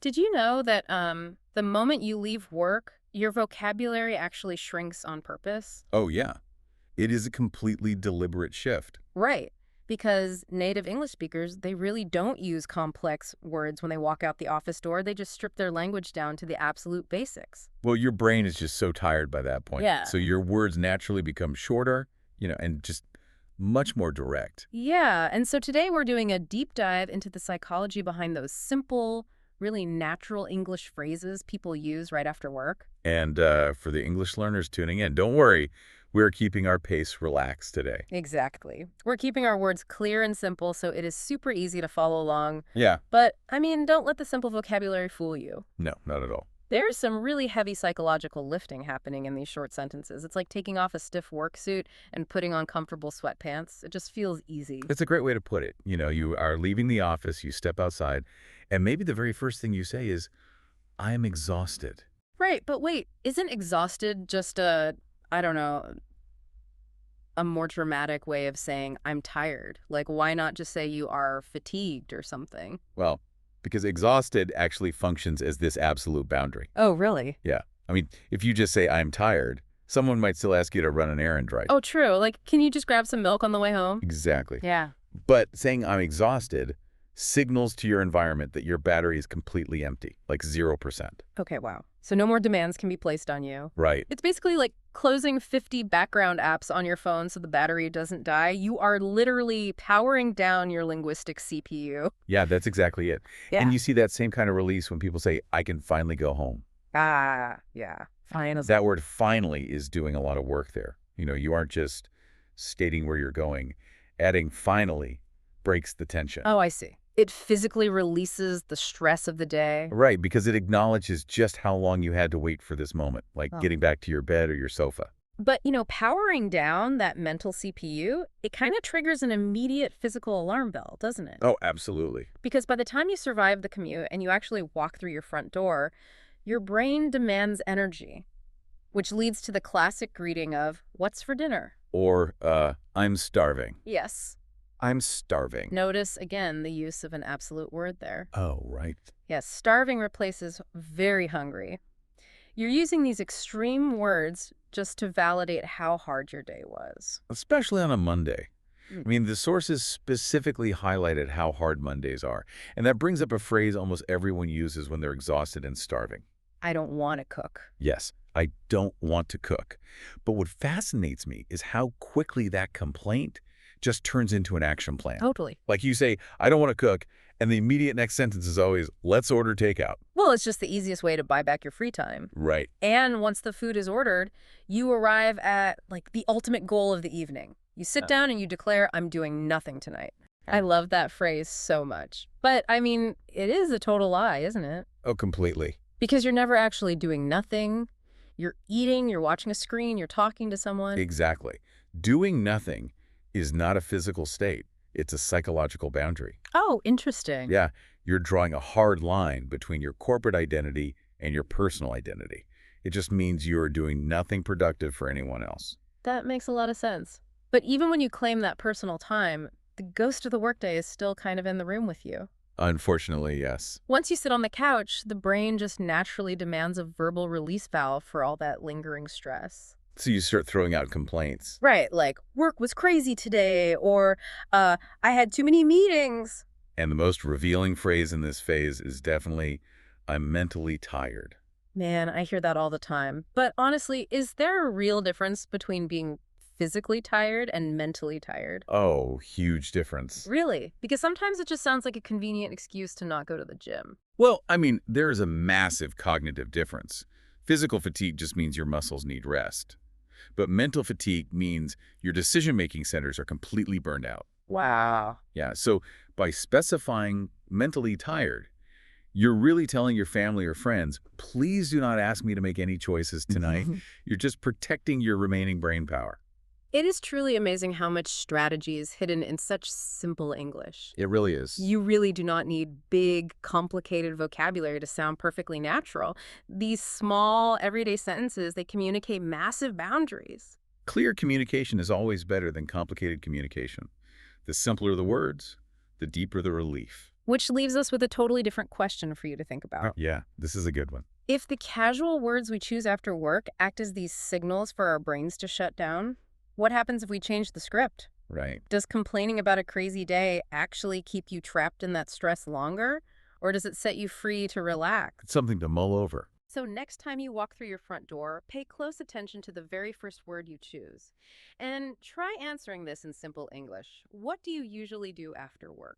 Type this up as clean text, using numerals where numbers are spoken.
Did you know that the moment you leave work, your vocabulary actually shrinks on purpose? Oh, yeah. It is a completely deliberate shift. Right. Because native English speakers, they really don't use complex words when they walk out the office door. They just strip their language down to the absolute basics. Well, your brain is just so tired by that point. Yeah. So your words naturally become shorter, and just much more direct. Yeah. And so today we're doing a deep dive into the psychology behind those simple, really natural English phrases people use right after work. And for the English learners tuning in, don't worry. We're keeping our pace relaxed today. Exactly. We're keeping our words clear and simple so it is super easy to follow along. Yeah. But, don't let the simple vocabulary fool you. No, not at all. There's some really heavy psychological lifting happening in these short sentences. It's like taking off a stiff work suit and putting on comfortable sweatpants. It just feels easy. It's a great way to put it. You are leaving the office, you step outside, and maybe the very first thing you say is, I am exhausted. Right, but wait, isn't exhausted just I don't know, a more dramatic way of saying I'm tired? Like, why not just say you are fatigued or something? Well, because exhausted actually functions as this absolute boundary. Oh, really? Yeah. I mean, if you just say, I'm tired, someone might still ask you to run an errand, right? Oh, true. Like, can you just grab some milk on the way home? Exactly. Yeah. But saying I'm exhausted signals to your environment that your battery is completely empty, like 0%. Okay, wow. So no more demands can be placed on you. Right. It's basically like closing 50 background apps on your phone so the battery doesn't die. You are literally powering down your linguistic CPU. Yeah, that's exactly it. Yeah. And you see that same kind of release when people say, I can finally go home. Ah, yeah. Fine. That word finally is doing a lot of work there. You aren't just stating where you're going. Adding finally breaks the tension. Oh, I see. It physically releases the stress of the day. Right, because it acknowledges just how long you had to wait for this moment, like Oh. getting back to your bed or your sofa. But, powering down that mental CPU, it kind of triggers an immediate physical alarm bell, doesn't it? Oh, absolutely. Because by the time you survive the commute and you actually walk through your front door, your brain demands energy, which leads to the classic greeting of, what's for dinner? Or, I'm starving. Yes. I'm starving. Notice, again, the use of an absolute word there. Oh, right. Yes, starving replaces very hungry. You're using these extreme words just to validate how hard your day was. Especially on a Monday. I mean, the sources specifically highlighted how hard Mondays are. And that brings up a phrase almost everyone uses when they're exhausted and starving. I don't want to cook. Yes, I don't want to cook. But what fascinates me is how quickly that complaint just turns into an action plan. Totally. Like you say, I don't want to cook, and the immediate next sentence is always, let's order takeout. Well, it's just the easiest way to buy back your free time. Right. And once the food is ordered, you arrive at, like, the ultimate goal of the evening. You sit down and you declare, I'm doing nothing tonight. I love that phrase so much. But, it is a total lie, isn't it? Oh, completely. Because you're never actually doing nothing. You're eating, you're watching a screen, you're talking to someone. Exactly. Doing nothing is not a physical state. It's a psychological boundary. Oh, interesting. Yeah, you're drawing a hard line between your corporate identity and your personal identity. It just means you're doing nothing productive for anyone else. That makes a lot of sense. But even when you claim that personal time, the ghost of the workday is still kind of in the room with you. Unfortunately, yes. Once you sit on the couch, the brain just naturally demands a verbal release valve for all that lingering stress. So you start throwing out complaints. Right, like, work was crazy today, or, I had too many meetings. And the most revealing phrase in this phase is definitely, I'm mentally tired. Man, I hear that all the time. But honestly, is there a real difference between being physically tired and mentally tired? Oh, huge difference. Really? Because sometimes it just sounds like a convenient excuse to not go to the gym. Well, I mean, there is a massive cognitive difference. Physical fatigue just means your muscles need rest. But mental fatigue means your decision-making centers are completely burned out. Wow. Yeah, so by specifying mentally tired, you're really telling your family or friends, please do not ask me to make any choices tonight. You're just protecting your remaining brain power. It is truly amazing how much strategy is hidden in such simple English. It really is. You really do not need big, complicated vocabulary to sound perfectly natural. These small, everyday sentences, they communicate massive boundaries. Clear communication is always better than complicated communication. The simpler the words, the deeper the relief. Which leaves us with a totally different question for you to think Oh, about. yeah, this is a good one. If the casual words we choose after work act as these signals for our brains to shut down, what happens if we change the script? Right. Does complaining about a crazy day actually keep you trapped in that stress longer? Or does it set you free to relax? It's something to mull over. So next time you walk through your front door, pay close attention to the very first word you choose. And try answering this in simple English. What do you usually do after work?